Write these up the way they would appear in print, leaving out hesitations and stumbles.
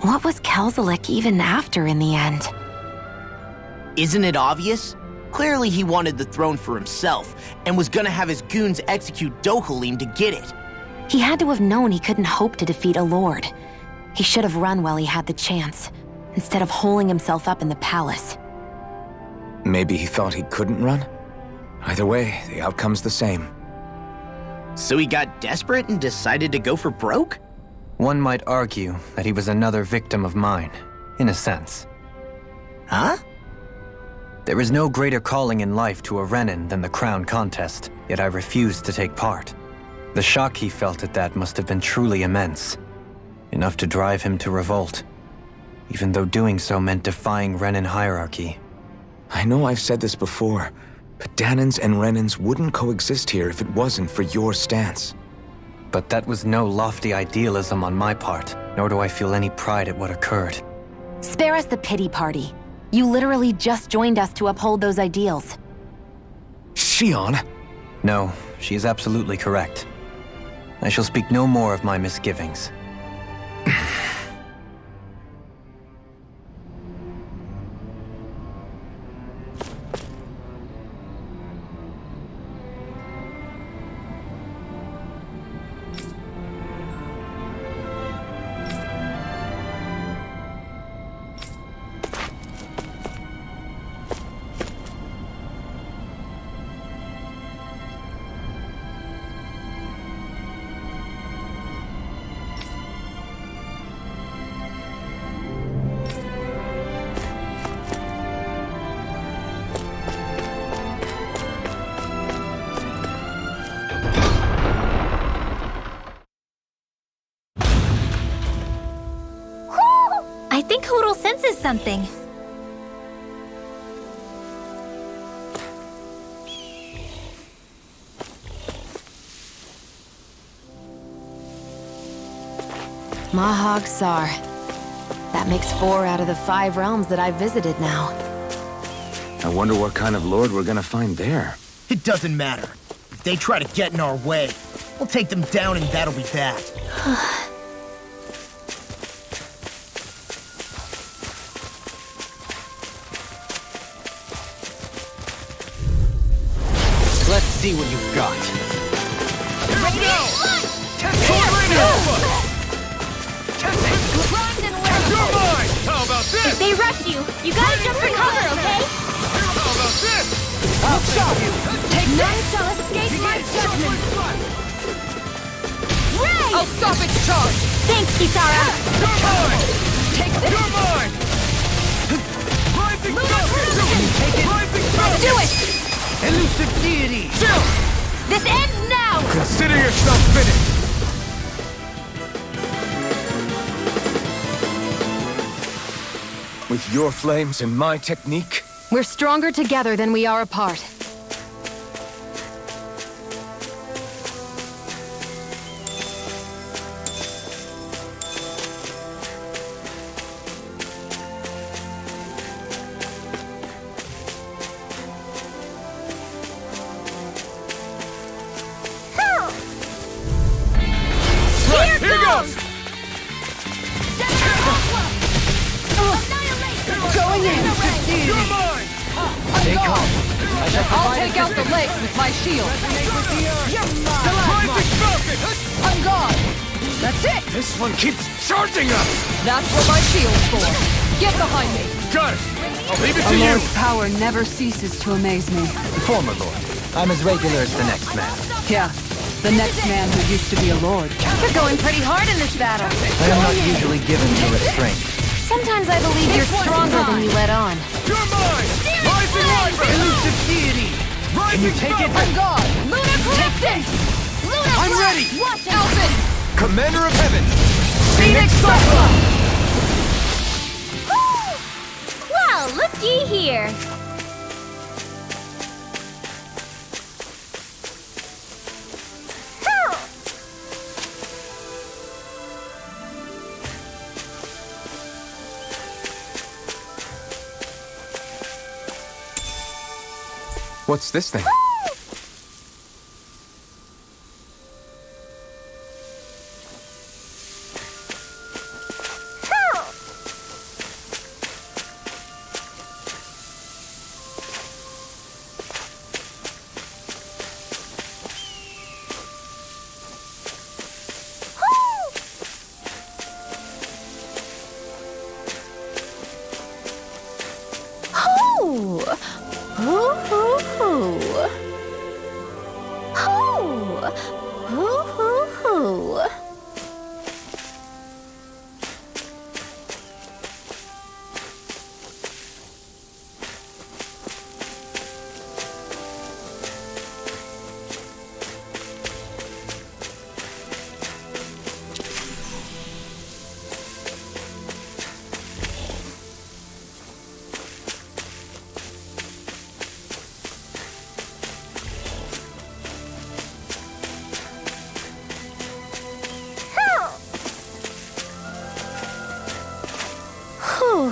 what was Kelzelik even after in the end? Isn't it obvious? Clearly he wanted the throne for himself, and was gonna have his goons execute Dohalim to get it. He had to have known he couldn't hope to defeat a lord. He should have run while he had the chance, instead of holding himself up in the palace. Maybe he thought he couldn't run? Either way, the outcome's the same. So he got desperate and decided to go for broke? One might argue that he was another victim of mine, in a sense. Huh? There is no greater calling in life to a Renin than the crown contest, yet I refused to take part. The shock he felt at that must have been truly immense, enough to drive him to revolt, even though doing so meant defying Renin hierarchy. I know I've said this before, but Danans and Renins wouldn't coexist here if it wasn't for your stance. But that was no lofty idealism on my part, nor do I feel any pride at what occurred. Spare us the pity party. You literally just joined us to uphold those ideals. Shion! No, she is absolutely correct. I shall speak no more of my misgivings. I think Hoodle senses something. Mahag Sar. That makes 4 out of the 5 realms that I've visited now. I wonder what kind of lord we're gonna find there. It doesn't matter. If they try to get in our way, we'll take them down and that'll be that. Let's see what you've got. If they rush you, you gotta jump for cover, okay? I'll stop you! None shall escape my judgment! Ray! I'll stop its charge! Thanks, Kisara! You're mine! Take this! You're mine! Rising Rising Do it! Elusive deity! Chill! This ends now! Consider yourself finished! With your flames and my technique? We're stronger together than we are apart. Here goes! Going in! You're mine! Stay calm. I shall I'll provide take out the assistance. legs with my shield! You're Rising Falcon! I'm gone! That's it! This one keeps charging us! That's what my shield's for! Get behind me! Got it! I'll leave it A to you! lord's power never ceases to amaze me. Former lord. I'm as regular as the next man. Yeah, the next man who used to be a lord. You're going pretty hard in this battle. I am not usually given to restraint. Sometimes I believe you're stronger than you let on. You're mine! Rising Rival! Elusive deity! Rising you take it? I'm gone! Lunar Collapse! Lunar I'm Blast! ready! Watch out! Alvin! Commander of Heaven! Phoenix Cyclone! Well, looky here. What's this thing?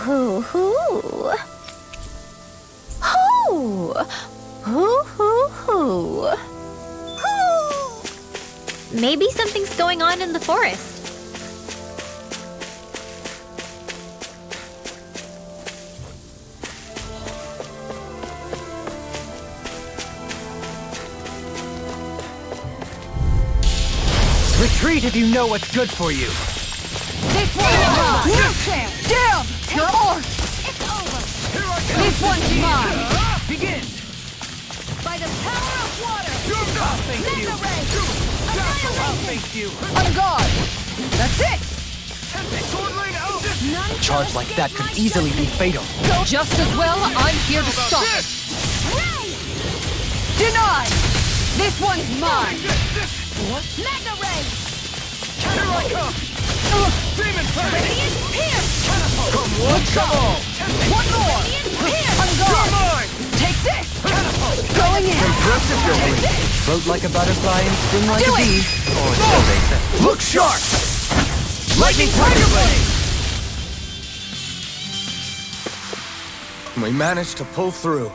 hoo, hoo. Hoo! Hoo, hoo, hoo. Hoo! Maybe something's going on in the forest. Retreat if you know what's good for you. This one's mine! No chance! Damn! You're ours! It's over! This one's mine! Begin! By the power of water! I'll face you! Mega ray! I'll face you! On guard! That's it! A charge like that could easily be fatal. Just as well, I'm here to stop it. Denied! This one's mine! Mega ray! Here I come! Demon Fang! Radiant pierce! Come one, come all! One more! Radiant pierce! On You're guard! mine! Take this! Going in! Impressive, Goldie. Float like a butterfly and sting like Do a it! bee. Or so they say. Look sharp! Lightning Tiger Blade! We managed to pull through.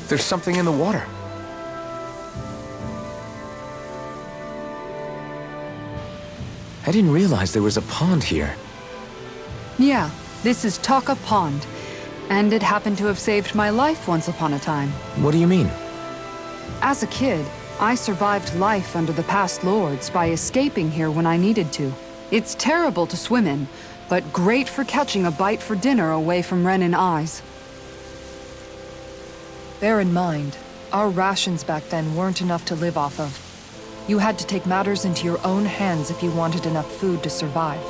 There's something in the water. I didn't realize there was a pond here. Yeah, this is Talka Pond. And it happened to have saved my life once upon a time. What do you mean? As a kid, I survived life under the past lords by escaping here when I needed to. It's terrible to swim in, but great for catching a bite for dinner away from Renin eyes. Bear in mind, our rations back then weren't enough to live off of. You had to take matters into your own hands if you wanted enough food to survive.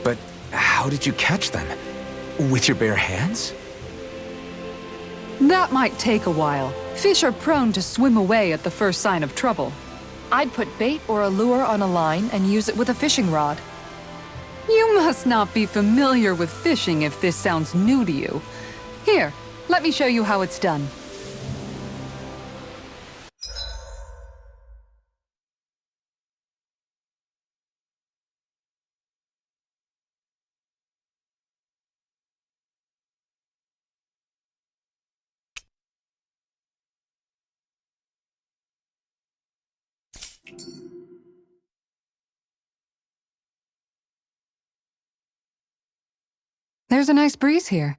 But how did you catch them? With your bare hands? That might take a while. Fish are prone to swim away at the first sign of trouble. I'd put bait or a lure on a line and use it with a fishing rod. You must not be familiar with fishing if this sounds new to you. Here, let me show you how it's done. There's a nice breeze here.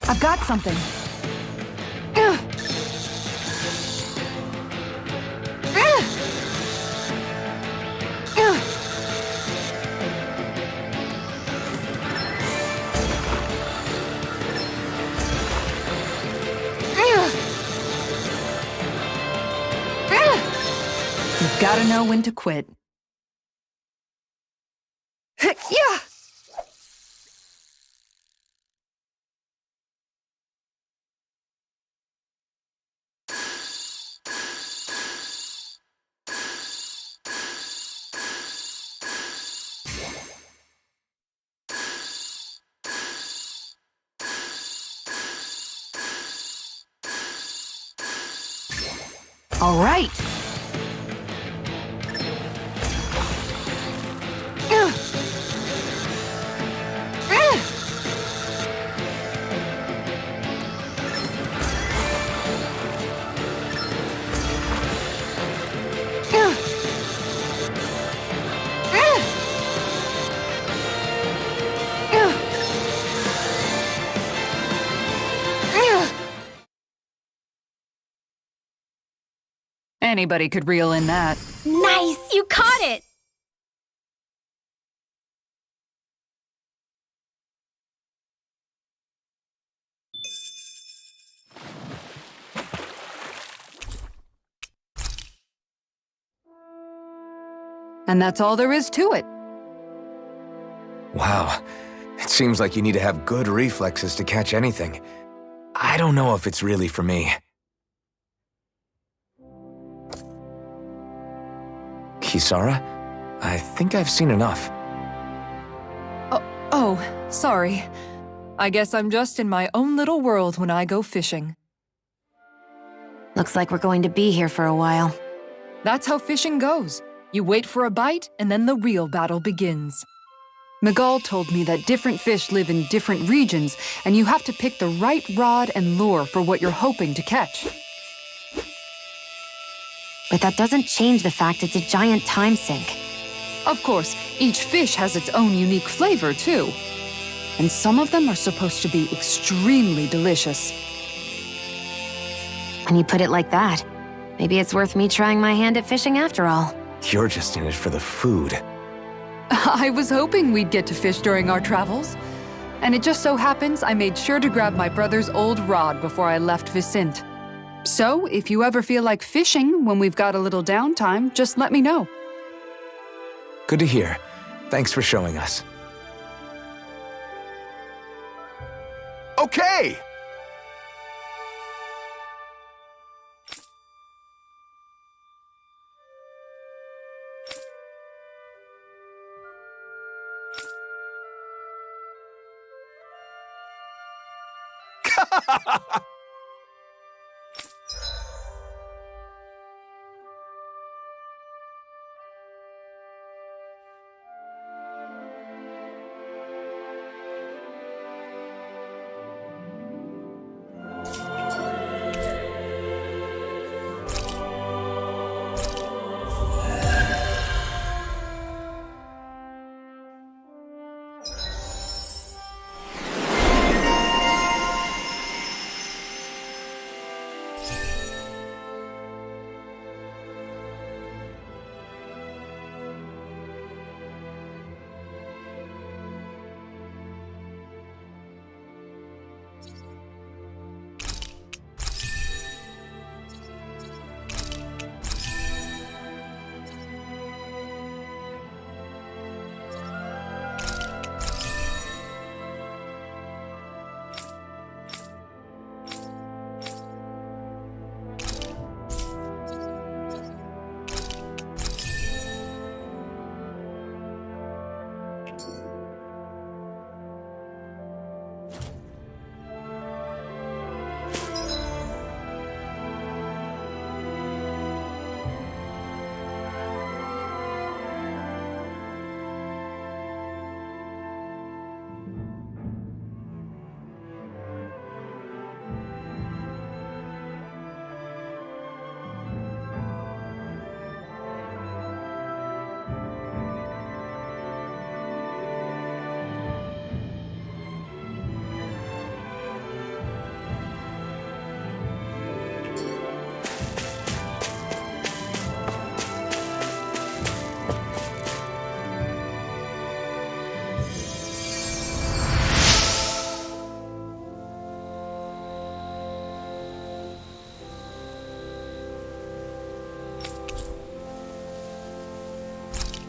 I've got something. You've got to know when to quit. Yeah! All right. Anybody could reel in that. Nice! You caught it! And that's all there is to it. Wow. It seems like you need to have good reflexes to catch anything. I don't know if it's really for me. Kisara? I think I've seen enough. Oh, sorry. I guess I'm just in my own little world when I go fishing. Looks like we're going to be here for a while. That's how fishing goes. You wait for a bite, and then the real battle begins. Miguel told me that different fish live in different regions, and you have to pick the right rod and lure for what you're hoping to catch. But that doesn't change the fact it's a giant time sink. Of course, each fish has its own unique flavor, too. And some of them are supposed to be extremely delicious. When you put it like that, maybe it's worth me trying my hand at fishing after all. You're just in it for the food. I was hoping we'd get to fish during our travels. And it just so happens I made sure to grab my brother's old rod before I left Vicente. So, if you ever feel like fishing when we've got a little downtime, just let me know. Good to hear. Thanks for showing us. Okay!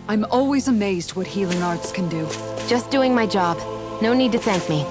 I'm always amazed what healing arts can do. Just doing my job. No need to thank me.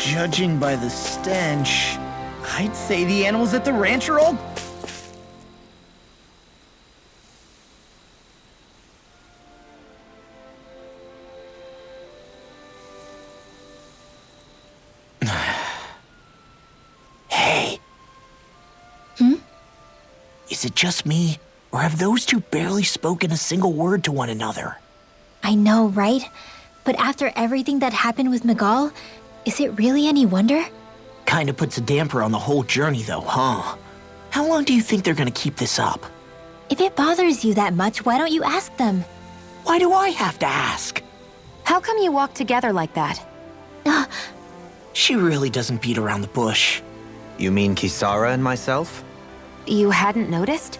Judging by the stench, I'd say the animals at the ranch are all... Hey. Is it just me, or have those two barely spoken a single word to one another? I know, right? But after everything that happened with Miguel, is it really any wonder? Kinda puts a damper on the whole journey though, huh? How long do you think they're gonna keep this up? If it bothers you that much, why don't you ask them? Why do I have to ask? How come you walk together like that? She really doesn't beat around the bush. You mean Kisara and myself? You hadn't noticed?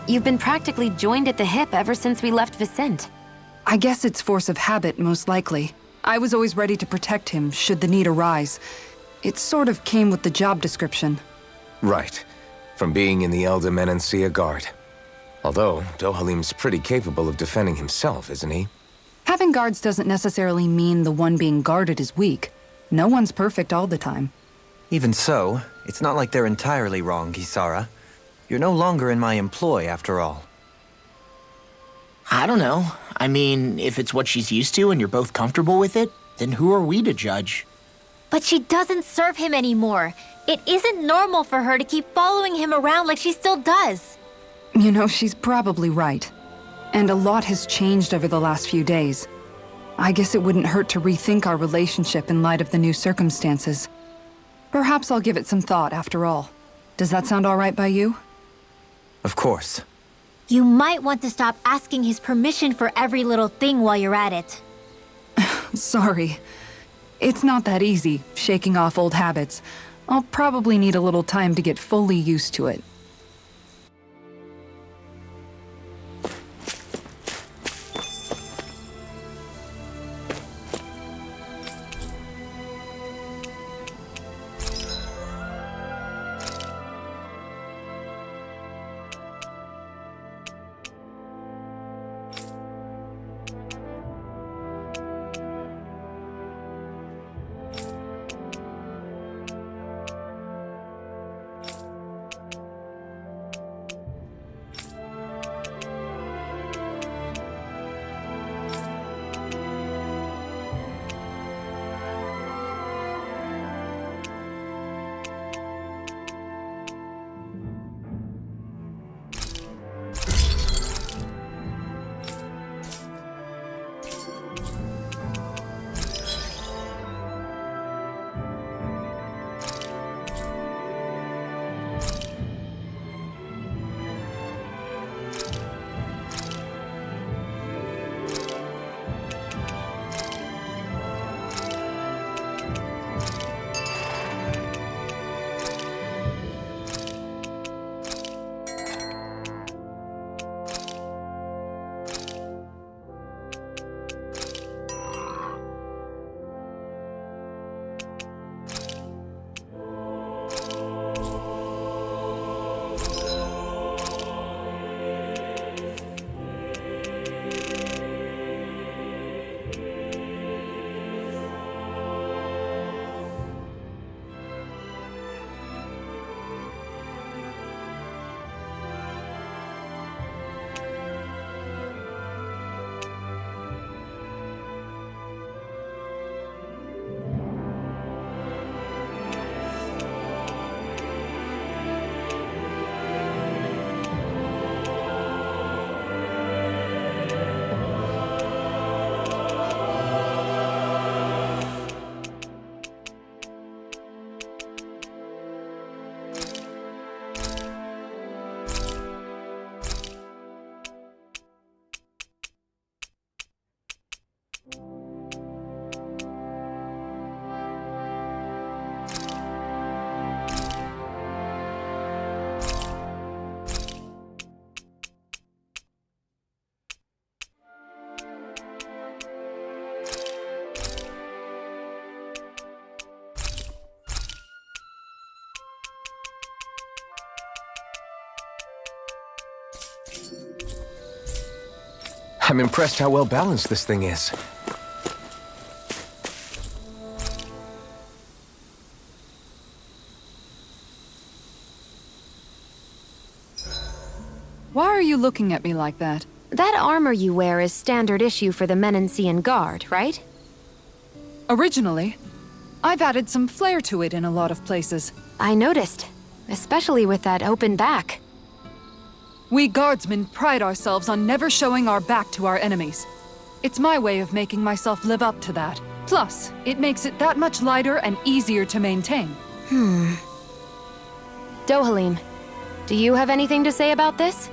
You've been practically joined at the hip ever since we left Vicente. I guess it's force of habit, most likely. I was always ready to protect him, should the need arise. It sort of came with the job description. Right. From being in the Elder Menancia Guard. Although, Dohalim's pretty capable of defending himself, isn't he? Having guards doesn't necessarily mean the one being guarded is weak. No one's perfect all the time. Even so, it's not like they're entirely wrong, Kisara. You're no longer in my employ, after all. I don't know. I mean, if it's what she's used to and you're both comfortable with it, then who are we to judge? But she doesn't serve him anymore. It isn't normal for her to keep following him around like she still does. You know, she's probably right. And a lot has changed over the last few days. I guess it wouldn't hurt to rethink our relationship in light of the new circumstances. Perhaps I'll give it some thought after all. Does that sound all right by you? Of course. You might want to stop asking his permission for every little thing while you're at it. Sorry. It's not that easy, shaking off old habits. I'll probably need a little time to get fully used to it. I'm impressed how well balanced this thing is. Why are you looking at me like that? That armor you wear is standard issue for the Menancian Guard, right? Originally, I've added some flair to it in a lot of places. I noticed, especially with that open back. We guardsmen pride ourselves on never showing our back to our enemies. It's my way of making myself live up to that. Plus, it makes it that much lighter and easier to maintain. Dohalim, do you have anything to say about this?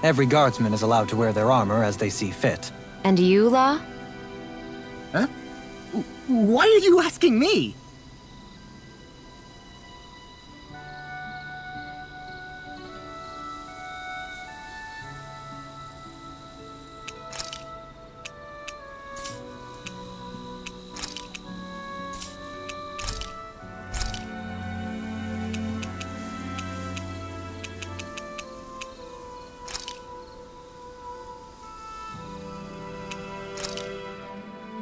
Every guardsman is allowed to wear their armor as they see fit. And you, La? Huh? Why are you asking me?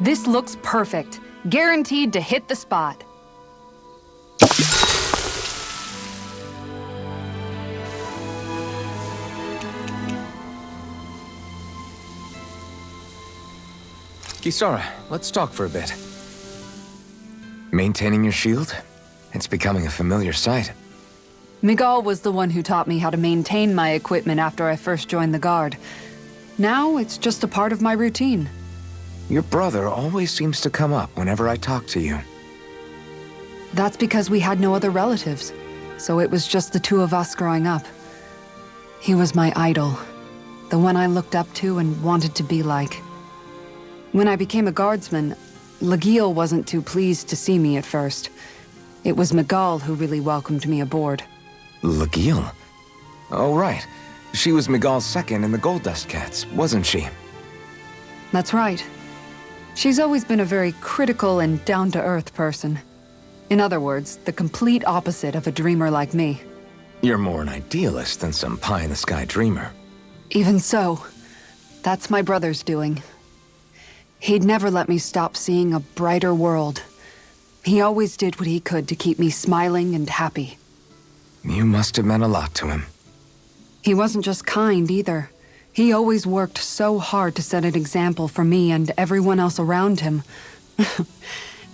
This looks perfect. Guaranteed to hit the spot. Kisara, let's talk for a bit. Maintaining your shield? It's becoming a familiar sight. Miguel was the one who taught me how to maintain my equipment after I first joined the Guard. Now, it's just a part of my routine. Your brother always seems to come up whenever I talk to you. That's because we had no other relatives, so it was just the two of us growing up. He was my idol, the one I looked up to and wanted to be like. When I became a guardsman, Lagiel wasn't too pleased to see me at first. It was Miguel who really welcomed me aboard. Lagiel? Oh, right. She was Miguel's second in the Gold Dust Cats, wasn't she? That's right. She's always been a very critical and down-to-earth person. In other words, the complete opposite of a dreamer like me. You're more an idealist than some pie-in-the-sky dreamer. Even so, that's my brother's doing. He'd never let me stop seeing a brighter world. He always did what he could to keep me smiling and happy. You must have meant a lot to him. He wasn't just kind, either. He always worked so hard to set an example for me and everyone else around him.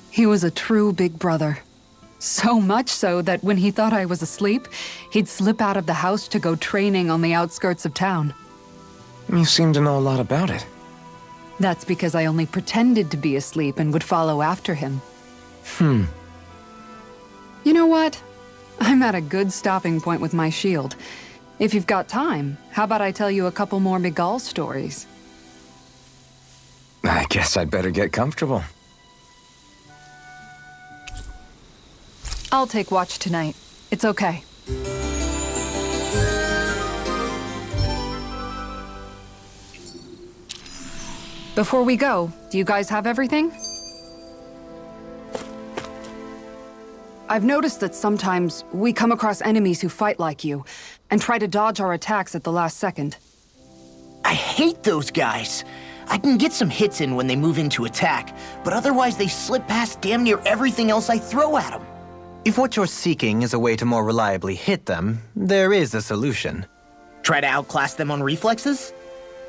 He was a true big brother. So much so that when he thought I was asleep, he'd slip out of the house to go training on the outskirts of town. You seem to know a lot about it. That's because I only pretended to be asleep and would follow after him. Hmm. You know what? I'm at a good stopping point with my shield. If you've got time, how about I tell you a couple more Miguel stories? I guess I'd better get comfortable. I'll take watch tonight. It's okay. Before we go, do you guys have everything? I've noticed that sometimes we come across enemies who fight like you and try to dodge our attacks at the last second. I hate those guys. I can get some hits in when they move into attack, but otherwise they slip past damn near everything else I throw at them. If what you're seeking is a way to more reliably hit them, there is a solution. Try to outclass them on reflexes?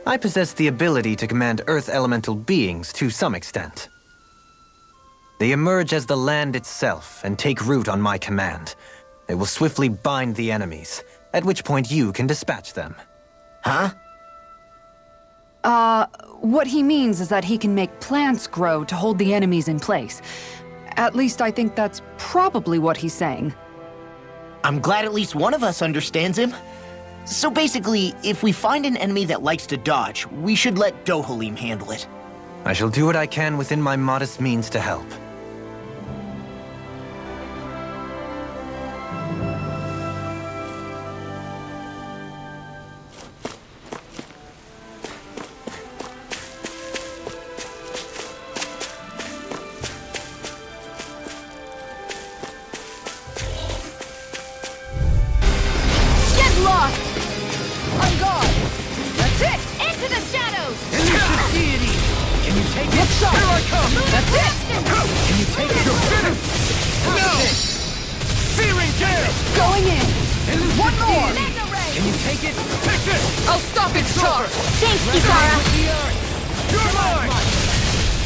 I possess the ability to command Earth elemental beings to some extent. They emerge as the land itself and take root on my command. They will swiftly bind the enemies, at which point you can dispatch them. Huh? What he means is that he can make plants grow to hold the enemies in place. At least I think that's probably what he's saying. I'm glad at least one of us understands him. So basically, if we find an enemy that likes to dodge, we should let Dohalim handle it. I shall do what I can within my modest means to help. Into the shadows! Elusive deity! Can you take it? Here I come! That's it! Take it! Take this! I'll stop its charge! Thanks, Kisara! You're mine!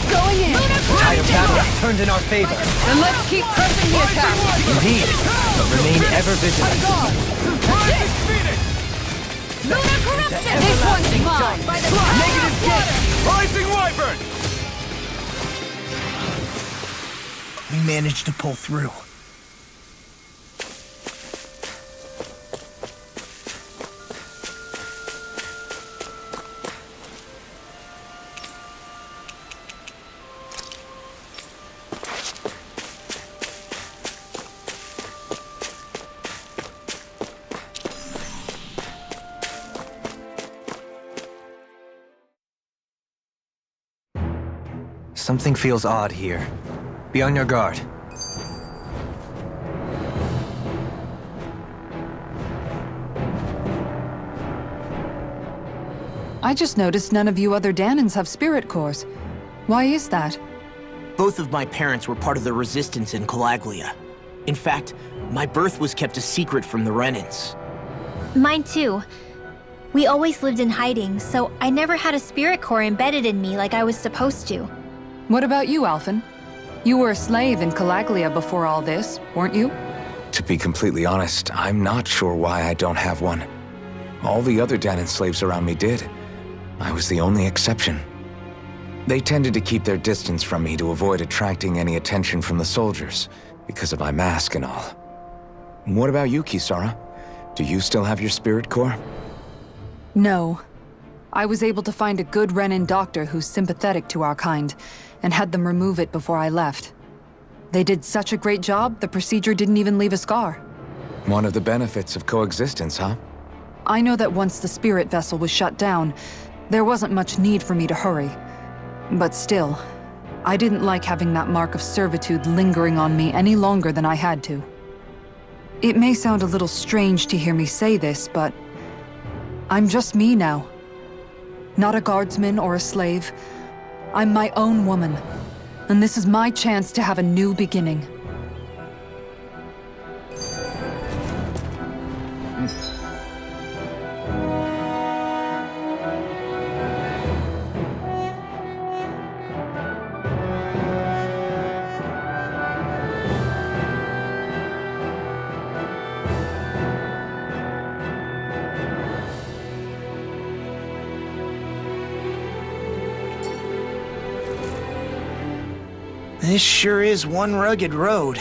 Going in! The tide of battle has turned in our favor. Then let's keep pressing the attack! Indeed, but remain ever vigilant. Rising Phoenix! This one's mine! Negative gate! Rising Wyvern! We managed to pull through. Something feels odd here. Be on your guard. I just noticed none of you other Danans have spirit cores. Why is that? Both of my parents were part of the resistance in Calaglia. In fact, my birth was kept a secret from the Renans. Mine too. We always lived in hiding, so I never had a spirit core embedded in me like I was supposed to. What about you, Alphen? You were a slave in Calaglia before all this, weren't you? To be completely honest, I'm not sure why I don't have one. All the other Danan slaves around me did. I was the only exception. They tended to keep their distance from me to avoid attracting any attention from the soldiers, because of my mask and all. What about you, Kisara? Do you still have your spirit core? No. I was able to find a good Renan doctor who's sympathetic to our kind, and had them remove it before I left. They did such a great job, the procedure didn't even leave a scar. One of the benefits of coexistence, huh? I know that once the spirit vessel was shut down, there wasn't much need for me to hurry. But still, I didn't like having that mark of servitude lingering on me any longer than I had to. It may sound a little strange to hear me say this, but I'm just me now. Not a guardsman or a slave. I'm my own woman, and this is my chance to have a new beginning. This sure is one rugged road.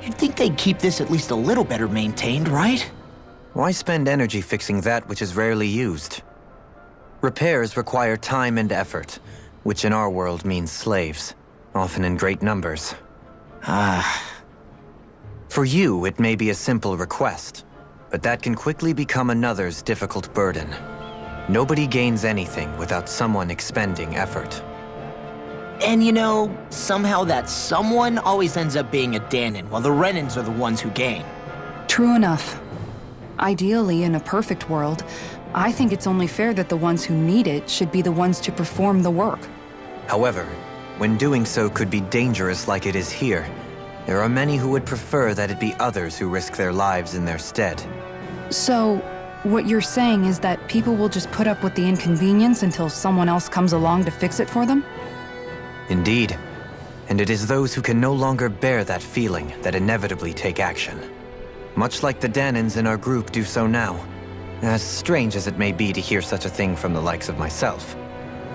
You'd think they'd keep this at least a little better maintained, right? Why spend energy fixing that which is rarely used? Repairs require time and effort, which in our world means slaves, often in great numbers. For you, it may be a simple request, but that can quickly become another's difficult burden. Nobody gains anything without someone expending effort. And you know, somehow that someone always ends up being a Danan, while the Renans are the ones who gain. True enough. Ideally, in a perfect world, I think it's only fair that the ones who need it should be the ones to perform the work. However, when doing so could be dangerous like it is here, there are many who would prefer that it be others who risk their lives in their stead. So, what you're saying is that people will just put up with the inconvenience until someone else comes along to fix it for them? Indeed. And it is those who can no longer bear that feeling that inevitably take action. Much like the Danans in our group do so now. As strange as it may be to hear such a thing from the likes of myself.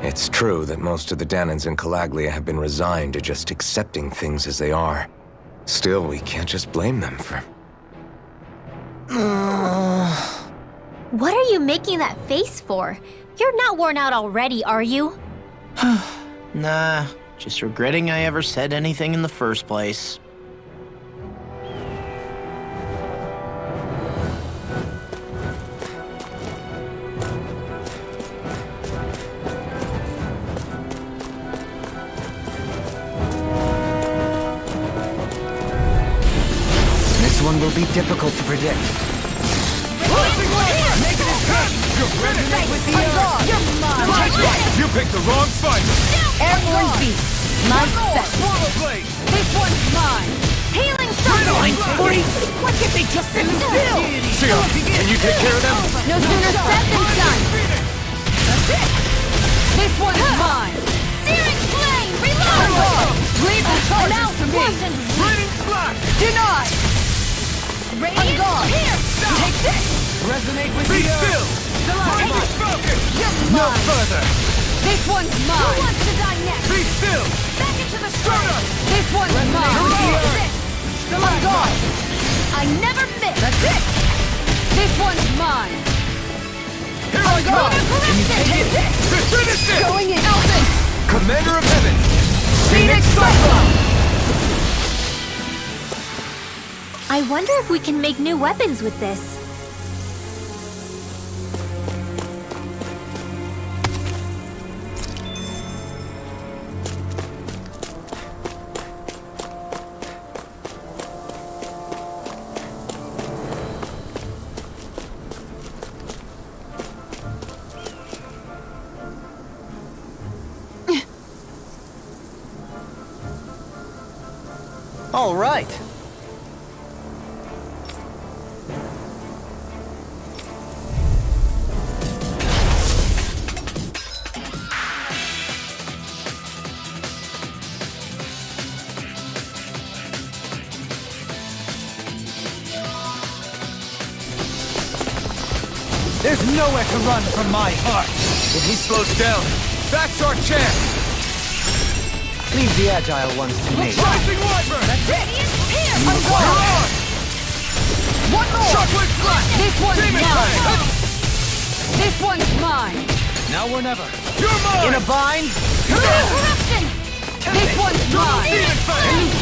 It's true that most of the Danans in Calaglia have been resigned to just accepting things as they are. Still, we can't just blame them for... What are you making that face for? You're not worn out already, are you? Nah, just regretting I ever said anything in the first place. This one will be difficult to predict. You picked the wrong fight! Airborne beast! My special! Swallow blade! This one's mine! Healing circle! Why can't they just sit still? Shio, can you take care of them? No sooner said than done! That's it! This one's mine! Searing flame! Reload! Leave the charges to me! Raining flash! Deny! Radiant here! Take this! Resonate with Be still! Mighty Falcon! No further! This one's mine! Who wants to die next? Be still! Back into the strike! This one's mine! Still on guard! I never miss! That's it! This one's mine! Here I go! Can you take it? Finish it! Going in! Elton! Commander of Heaven! Phoenix Cyclone! I wonder if we can make new weapons with this. All right. There's nowhere to run from my heart! If he slows down, that's our chance! Leave the agile ones to me. Rising Wyvern! That's it! Here! I'm You're going! on! One more! Shockwave Flash! This one's Demon mine! Fang! This one's mine! Now or never! You're mine! In a bind? Corruption! This one's mine! Demon Fang!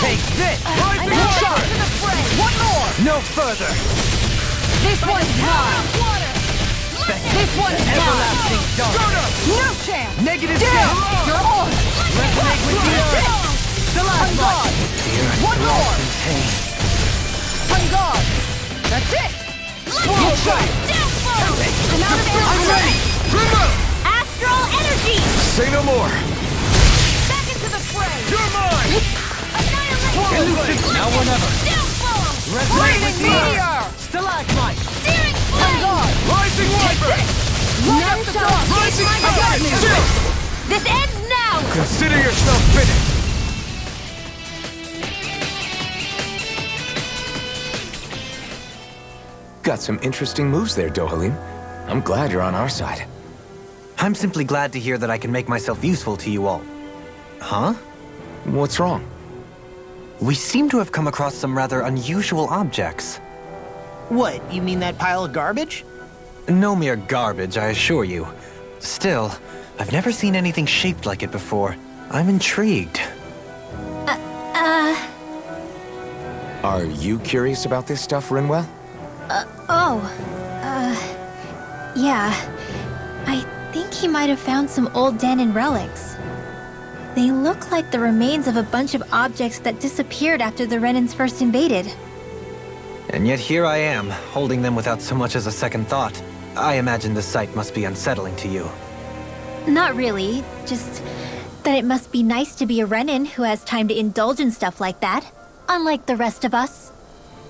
Take this! I'm out to the fray! One more! No further! This one's mine! This one's mine! Everlasting dark! No chance! Negative Down! damage! You're on! Resonate with the earth! On guard! One more! On guard! That's it! Swirl shot! I'm out of I'm ready! Remove! Astral energy! Say no more! Back into the fray! You're mine! Annihilate! Now or never! Resonate with the earth! Meteor! Stalagmite! Searing flame! On guard! Rising Wyvern! Light up the dark! Rising I got Fire! you! Chill! This ends now! Consider yourself finished! Got some interesting moves there, Dohalim. I'm glad you're on our side. I'm simply glad to hear that I can make myself useful to you all. Huh? What's wrong? We seem to have come across some rather unusual objects. What, you mean that pile of garbage? No mere garbage, I assure you. Still, I've never seen anything shaped like it before. I'm intrigued. Are you curious about this stuff, Rinwell? Yeah. I think he might have found some old Danon relics. They look like the remains of a bunch of objects that disappeared after the Renans first invaded. And yet here I am, holding them without so much as a second thought. I imagine the sight must be unsettling to you. Not really, just that it must be nice to be a Renan who has time to indulge in stuff like that, unlike the rest of us.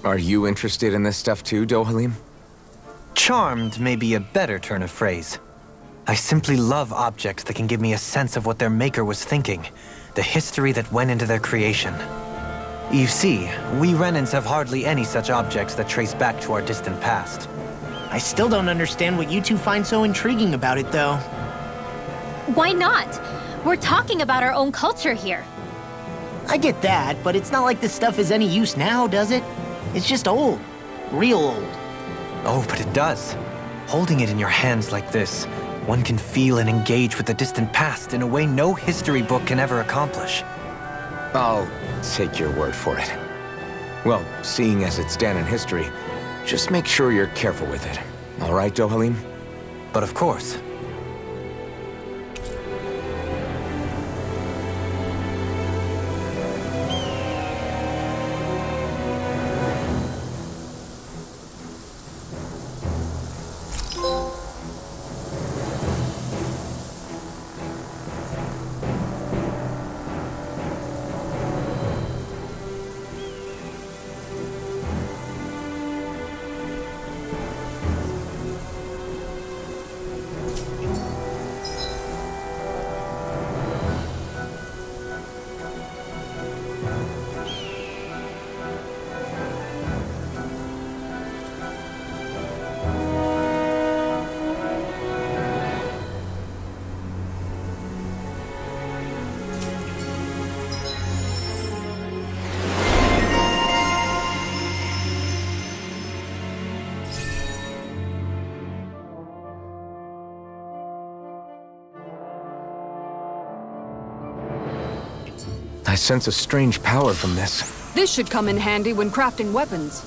Are you interested in this stuff too, Dohalim? Charmed may be a better turn of phrase. I simply love objects that can give me a sense of what their maker was thinking, the history that went into their creation. You see, we Renans have hardly any such objects that trace back to our distant past. I still don't understand what you two find so intriguing about it, though. Why not? We're talking about our own culture here. I get that, but it's not like this stuff is any use now, does it? It's just old. Real old. Oh, but it does. Holding it in your hands like this, one can feel and engage with the distant past in a way no history book can ever accomplish. I'll take your word for it. Well, seeing as it's Danon history, just make sure you're careful with it. All right, Dohalim? But of course. I sense a strange power from this. This should come in handy when crafting weapons.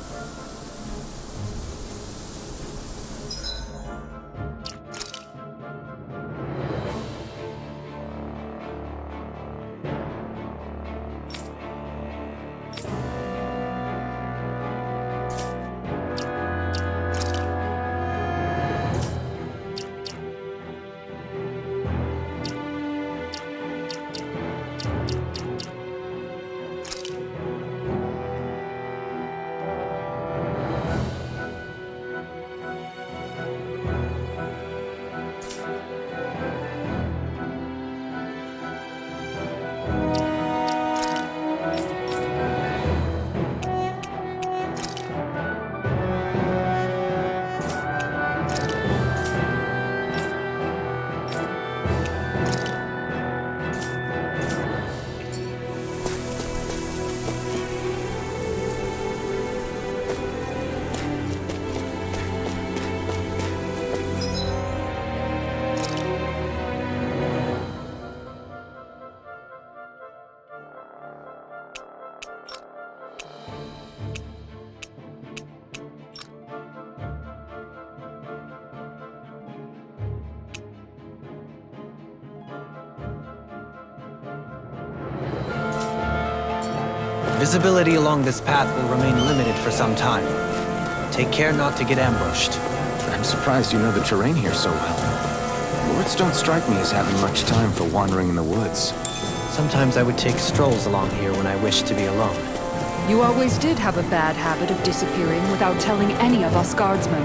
Visibility along this path will remain limited for some time. Take care not to get ambushed. I'm surprised you know the terrain here so well. Lords don't strike me as having much time for wandering in the woods. Sometimes I would take strolls along here when I wished to be alone. You always did have a bad habit of disappearing without telling any of us guardsmen.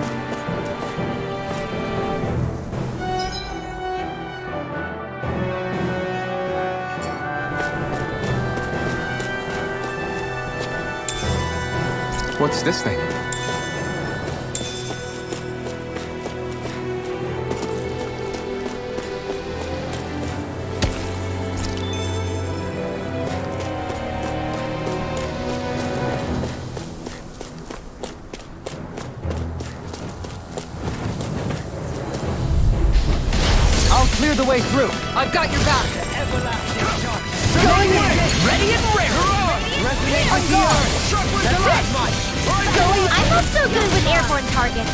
What's this thing? I'll clear the way through. I've got your back! Going in! Ready and ready! Resonate with the earth! That's it! I'm not so good with airborne targets.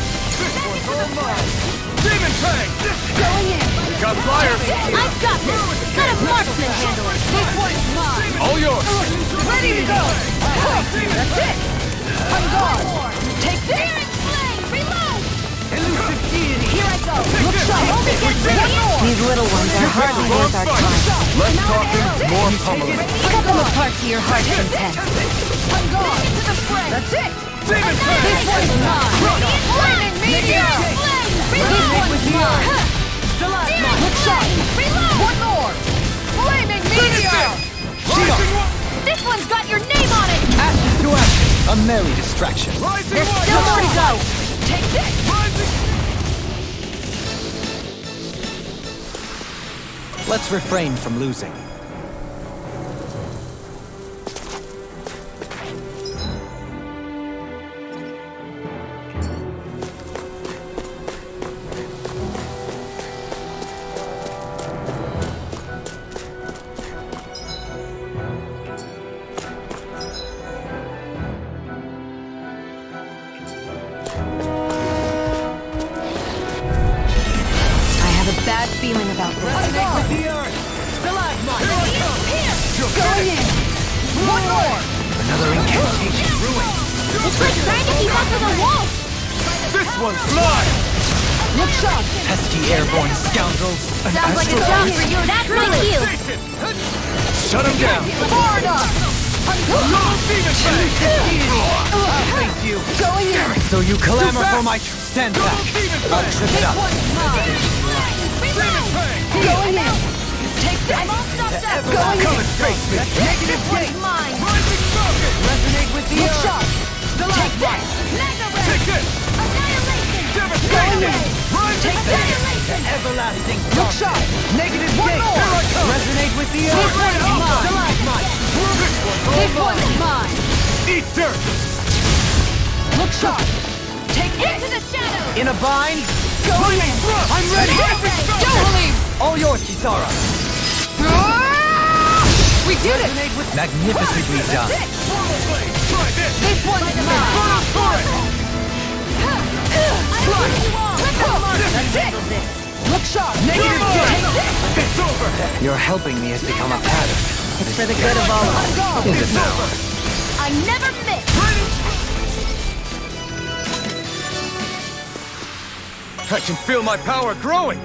Demon Fang! Going in! Got flyers! I've got this. Let a marksman handle it. This one's mine! All yours! Ready to go! That's it! I'm gone! Take this! Reload! Elusive deity! Here I go! Look sharp! Only get ready! These little ones are hardly worth our time. Less talking, more pummeling. Cut them apart to your heart's content. I'm gone! Into the fray! That's it! Demon Fang! This one's mine! Flaming meteor! This one's mine! Look sharp! Reload! One more! Flaming meteor! This one's got your name on it! Ashes to ashes! A merry distraction. There's still more to go! Take this! Let's refrain from losing. Bad feeling about this. The earth! Stalagmite! Going in! One more! Another incantation ruined. It's like trying to keep up with a wolf. This one's mine! Look sharp! Pesky airborne scoundrels. An Sounds like a astral job beast. for you. That's my cue. Shut him down! Hard up! Demon Fang! I'll face you! Going in! So you clamor for my stand back. I'll trip it up. One's mine! Demon Fang! Going in! Take this! Going Come in! and face me! This one's mine! Rising Falcon! Resonate with the Look earth. sharp! Take this! Take this! Annihilation! Devastation! Rising Take this! Everlasting Look sharp! Negative One gate. more! Resonate with the This earth. one's mine! Stalagmite. This one's mine! Eat dirt! Look sharp! Take this! Into the shadows! In a bind. Going in! I'm ready. Don't leave! All yours, Kisara. We did it! Magnificently done. This one's mine! That's it! Look sharp! Negative one! It's over! Your helping me has become a pattern. It's for the good of all of us. Is it now? I never miss! I can feel my power growing!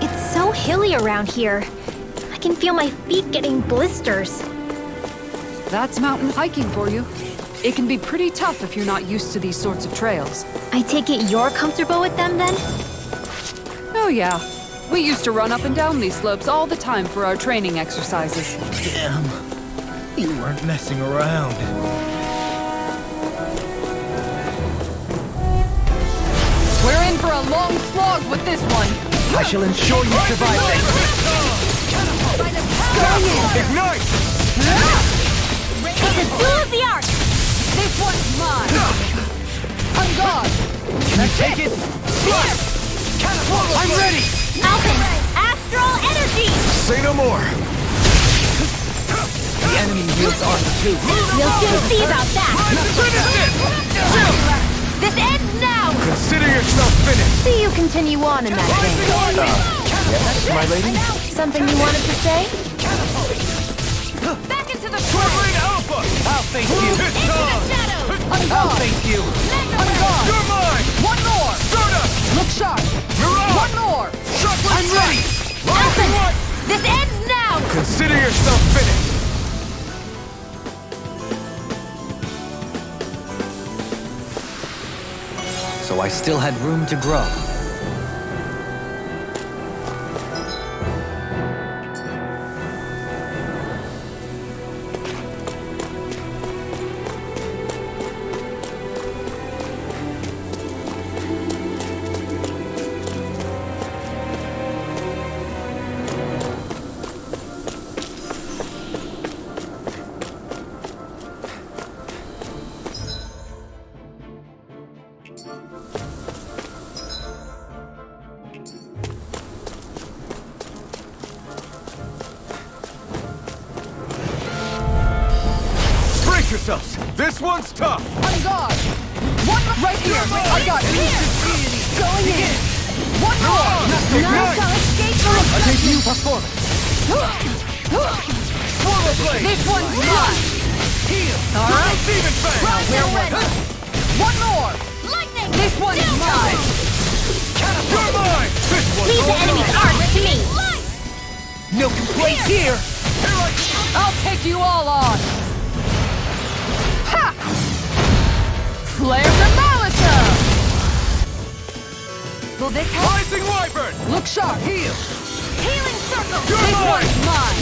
It's so hilly around here. I can feel my feet getting blisters. That's mountain hiking for you. It can be pretty tough if you're not used to these sorts of trails. I take it you're comfortable with them then? Oh yeah. We used to run up and down these slopes all the time for our training exercises. Damn. You weren't messing around. We're in for a long slog with this one. I shall ensure you survive this. Ignite! It's a duel of the arts! This one's mine! On guard! Can you take it? I'm ready! Alpin! Astral energy! Say no more! The enemy wields armor too. We'll soon see about that! This ends now! Consider yourself finished! See you continue on in that vein. Yes, my lady? Something you wanted to say? Back into the Quivering Alpha! I'll face you. It's time! I'll face you. You're mine! One more! Stardust! Look sharp! Mirage! One more! Shockwave I'm ready! Alpin! This ends now! Consider yourself finished! So I still had room to grow. Brace yourselves! This one's tough! On guard! One right here! I got you! Going in! One more! Ignite! A debut performance. Swallow blade! This one's mine! Heal! Alright. Demon Fang! We're ready! One more! Lightning! This one's mine! You're mine! This one's Leave the all enemy's yours. arts to me! No complaints here. I'll take you all on! Ha! Flare the Malisa! Will this help? Rising Wyvern! Look sharp! Heal! Healing circle! You're This mine! one's mine!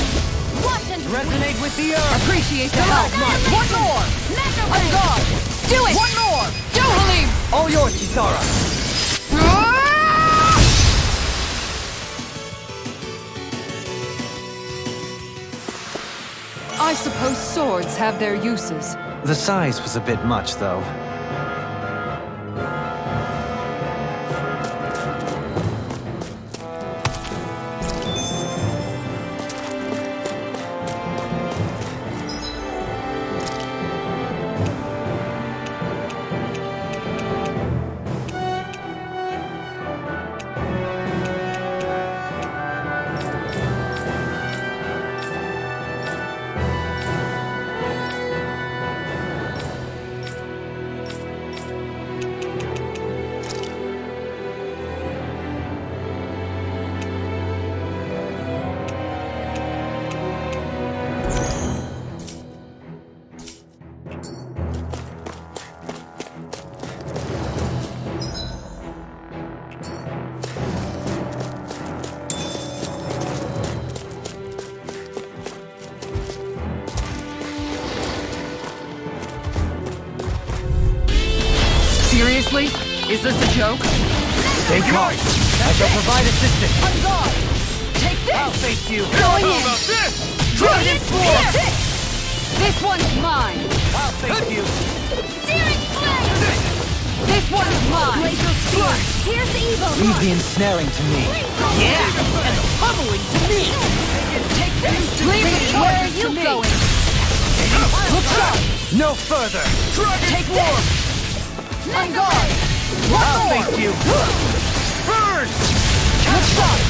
Watch and Resonate with the earth. Appreciate the help! One more! measure On wave! guard! Do it! One more! Dohalim! All yours, Kisara. I suppose swords have their uses. The size was a bit much, though. Seriously? Is this a joke? Stay calm. I shall provide assistance. On guard! Take this! I'll face you. Going How in! about this? Dragon Force! This one's mine! I'll face you. Searing flame! This one's mine! Glacial Spear! Here's the evil! Leave the ensnaring to me. Yeah, and the pummeling to me. Take this! Leave it! Where are you going? Look sharp! No further. Take this! On guard! I'll face you. Burn! Look sharp!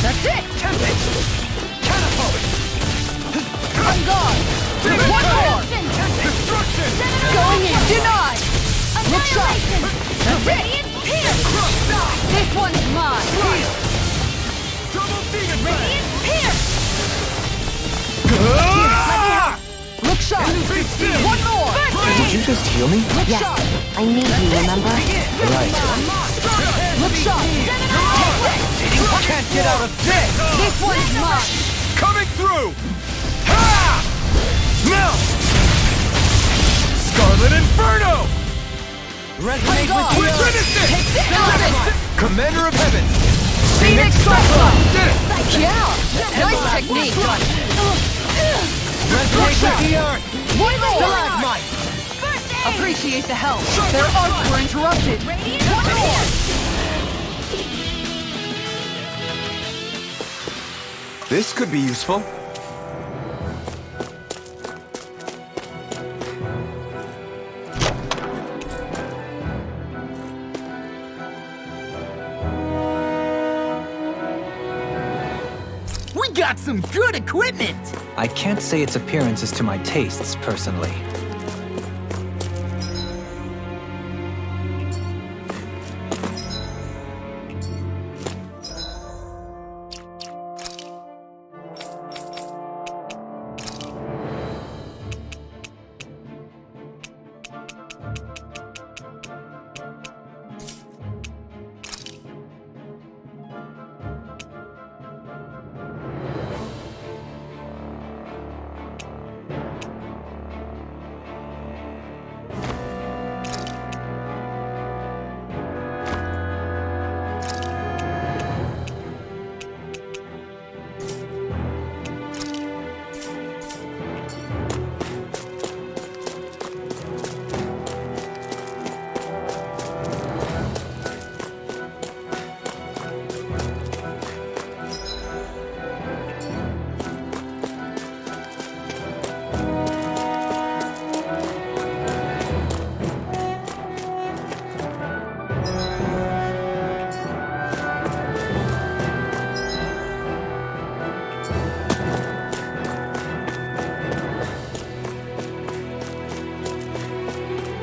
That's it! Tempest. Catapult. On guard! One more! Destruction. Going in! Denied! Look sharp! That's it! This one's mine! Double demon blast. Look sharp! One more! Did you just heal me? Look Yes, sharp! I need you, remember? Right. Look sharp! Can't get out of this. This one's mine! Coming through. Ha! Melt. Scarlet Inferno. Resonate with the earth. Witness this! Commander of Heaven. Phoenix Cyclone! Did it. Yeah! Nice technique! Resonate with the earth. One more! Stalagmite. Appreciate the help. Their arcs were interrupted. One more! This could be useful. We got some good equipment. I can't say its appearance is to my tastes, personally.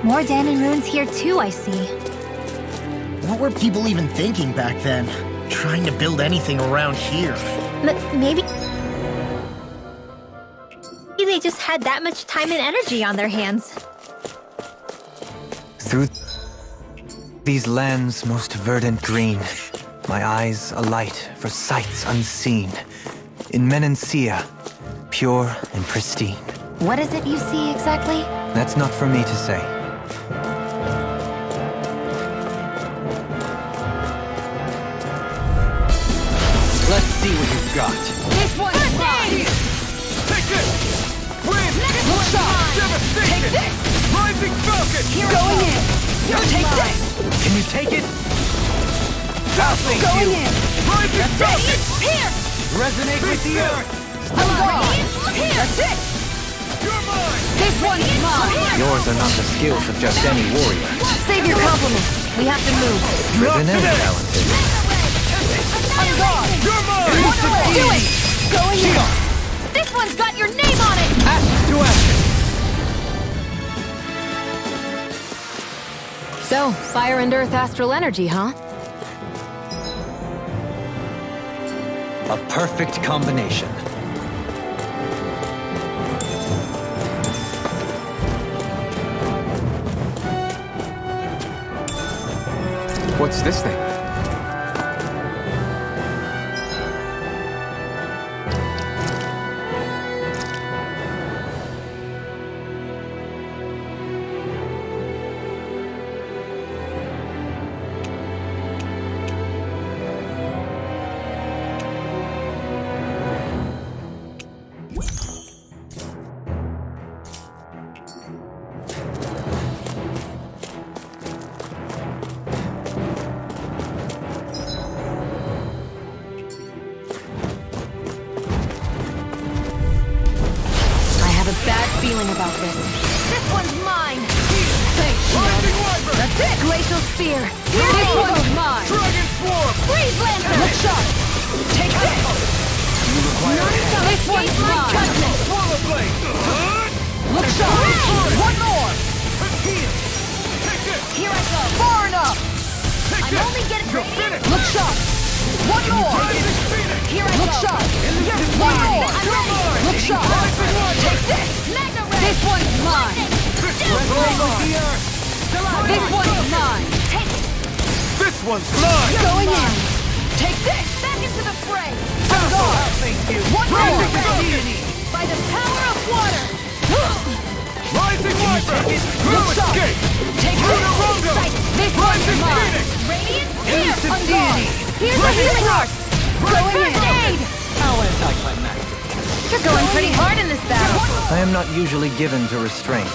More Danon runes here too, I see. What were people even thinking back then? Trying to build anything around here. Maybe they just had that much time and energy on their hands. Through these lands most verdant green, my eyes alight for sights unseen. In Menancia, pure and pristine. What is it you see exactly? That's not for me to say. Let's see what you've got. This one's mine! Take this! Wind! Look sharp! Devastation! Take this! Rising Falcon! Going in! Take this! Can you take it? I'll face Going you! in! Rising Falcon! Here! Resonate with the earth! On guard! That's it! You're mine! This one's mine! Yours are not the skills of just any warrior. Save your compliments. We have to move. Driven and talented. On guard! You're mine! Do it! Going in! This one's got your name on it! Act to action! So, fire and earth astral energy, huh? A perfect combination. What's this thing? feeling about this. This one's mine! Rising Wyvern! That's it! Glacial Spear! This one's mine! Dragon Swarm! Freeze Lancer! Look sharp! Take this! This one's mine! Judgment! Swallow Blade! Look sharp! One more! Take this! Here I go! Far enough! Take I'm this! only getting You're ready. finished! Look sharp! One more! Rising Phoenix! Here I Look go! sharp! Illusion One Blade! more! I'm ready! Look sharp! Rising Wyvern! Take this! Mega Ray! This one's mine! Resonate with the earth! This one's mine! Take it! This one's mine! Going in! Take this! Back into the fray! On guard! Thank you! One more! Rising Focus! By the power of water! Rising Wyvern! Look No sharp! escape! Take Lunar this! Rondo! This one's Rising mine! Phoenix! Radiant Elusive On guard! Deity! Here's a healing heart! Going in! Aid! How anticlimactic! You're going pretty hard in this battle. I am not usually given to restraint.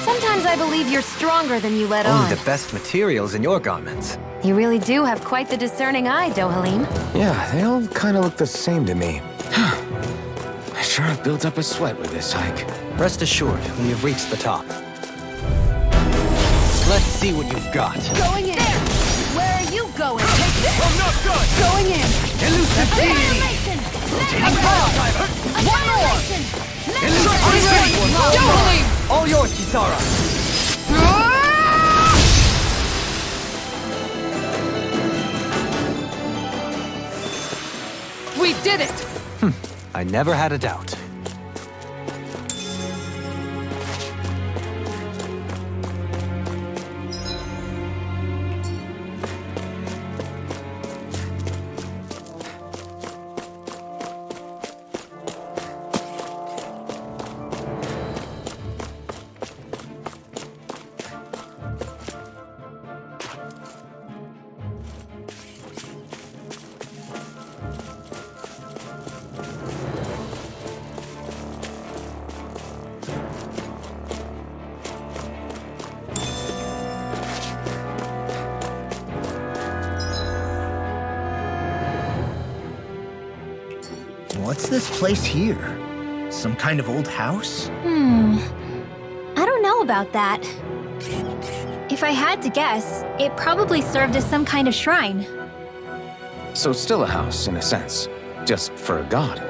Sometimes I believe you're stronger than you let Only on. the best materials in your garments. You really do have quite the discerning eye, Dohalim. Yeah, they all kind of look the same to me. I sure have built up a sweat with this hike. Rest assured, we have reached the top. Let's see what you've got. Going in! There! Where are you going? I'm not done! Going in! Elusive Deity! Annihilation! On guard! One more! Annihilation! Dohalim! All yours, Kisara! We did it! I never had a doubt. What's this place here? Some kind of old house? I don't know about that. If I had to guess, it probably served as some kind of shrine. So still a house, in a sense. Just for a god.